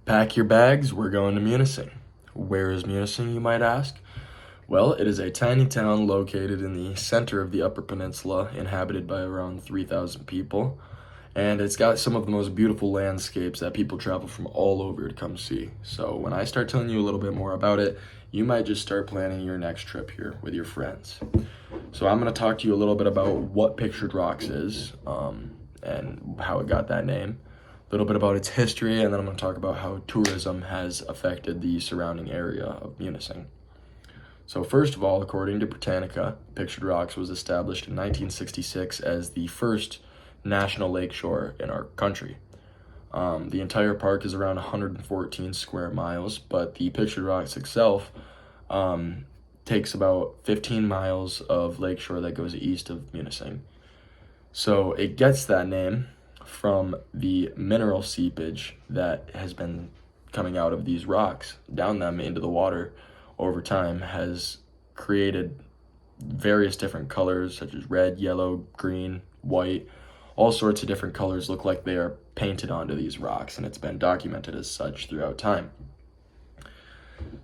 Pack your bags, we're going to Munising. Where is Munising, you might ask? Well, it is a tiny town located in the center of the Upper Peninsula, inhabited by around 3,000 people, and it's got some of the most beautiful landscapes that people travel from all over to come see. So, when I start telling you a little bit more about it, you might just start planning your next trip here with your friends. So, I'm going to talk to you a little bit about what Pictured Rocks is and how it got that name, a little bit about its history, and then I'm going to talk about how tourism has affected the surrounding area of Munising. So first of all, according to Britannica, Pictured Rocks was established in 1966 as the first national lakeshore in our country. The entire park is around 114 square miles, but the Pictured Rocks itself takes about 15 miles of lakeshore that goes east of Munising. So it gets that name from the mineral seepage that has been coming out of these rocks down them into the water over time has created various different colors such as red, yellow, green, white. All sorts of different colors look like they are painted onto these rocks, and it's been documented as such throughout time.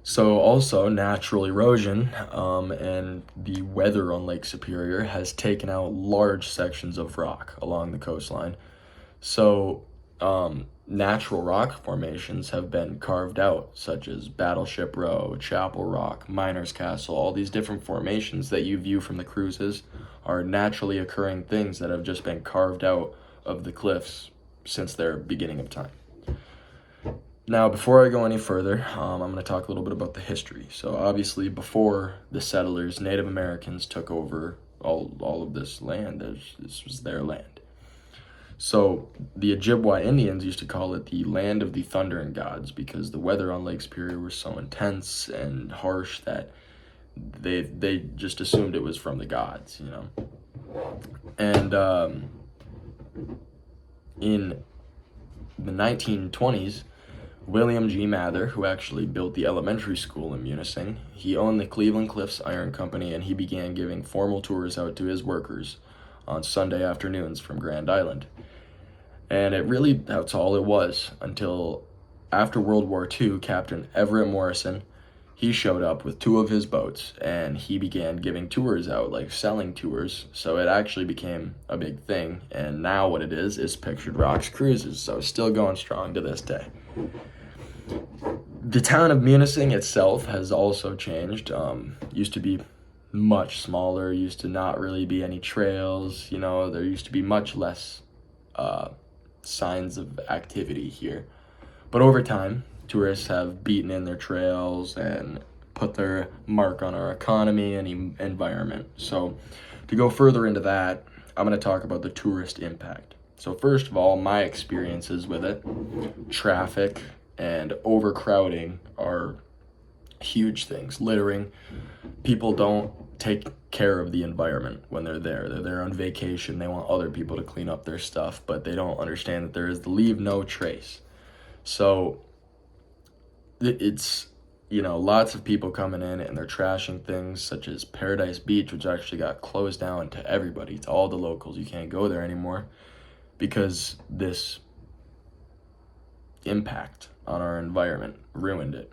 So also natural erosion and the weather on Lake Superior has taken out large sections of rock along the coastline. So natural rock formations have been carved out, such as Battleship Row, Chapel Rock, Miners Castle. All these different formations that you view from the cruises are naturally occurring things that have just been carved out of the cliffs since their beginning of time. Now, before I go any further, I'm going to talk a little bit about the history. So obviously, before the settlers, Native Americans took over all of this land. This was their land. So the Ojibwa Indians used to call it the land of the thundering gods because the weather on Lake Superior was so intense and harsh that they just assumed it was from the gods, you know. And in the 1920s, William G. Mather, who actually built the elementary school in Munising, he owned the Cleveland Cliffs Iron Company, and he began giving formal tours out to his workers on Sunday afternoons from Grand Island. And that's all it was until after World War II, Captain Everett Morrison, he showed up with two of his boats and he began giving tours out, like selling tours. So it actually became a big thing. And now what it is Pictured Rocks Cruises. So still going strong to this day. The town of Munising itself has also changed. Used to be much smaller, used to not really be any trails, there used to be much less signs of activity here. But over time, tourists have beaten in their trails and put their mark on our economy and environment. So to go further into that, I'm going to talk about the tourist impact. So first of all, my experiences with it, traffic and overcrowding are huge things. Littering, people don't take care of the environment when they're there. They're there on vacation. They want other people to clean up their stuff, but they don't understand that there is the leave no trace. So it's, lots of people coming in and they're trashing things such as Paradise Beach, which actually got closed down to everybody, to all the locals. You can't go there anymore because this impact on our environment ruined it.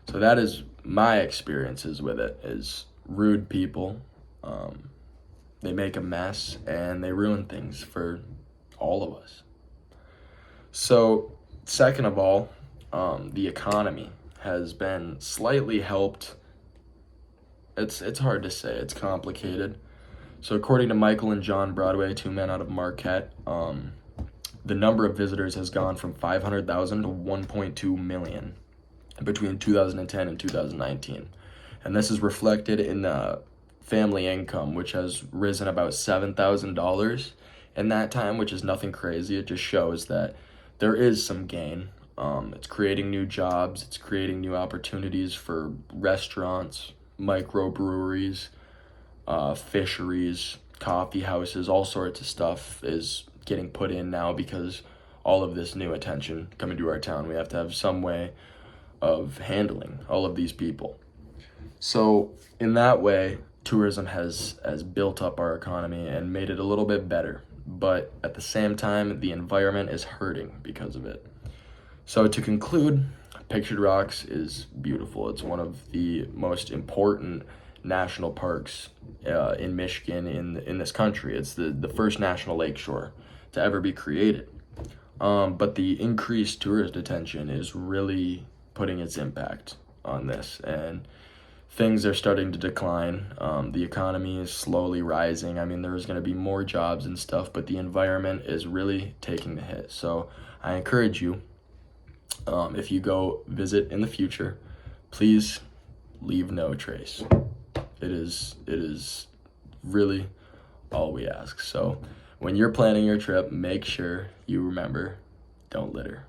So that is my experiences with it, is rude people. They make a mess and they ruin things for all of us. So second of all, the economy has been slightly helped. It's hard to say. It's complicated. So according to Michael and John Broadway, two men out of Marquette, the number of visitors has gone from 500,000 to 1.2 million between 2010 and 2019. And this is reflected in the family income, which has risen about $7,000 in that time, which is nothing crazy. It just shows that there is some gain. It's creating new jobs. It's creating new opportunities for restaurants, microbreweries, fisheries, coffee houses. All sorts of stuff is getting put in now because all of this new attention coming to our town. We have to have some way of handling all of these people. So in that way, tourism has built up our economy and made it a little bit better. But at the same time, the environment is hurting because of it. So to conclude, Pictured Rocks is beautiful. It's one of the most important national parks in Michigan, in this country. It's the first national lakeshore to ever be created. But the increased tourist attention is really putting its impact on this, and things are starting to decline. The economy is slowly rising. I mean, there's going to be more jobs and stuff, but the environment is really taking the hit. So I encourage you, if you go visit in the future, please leave no trace. It is really all we ask. So when you're planning your trip, make sure you remember, don't litter.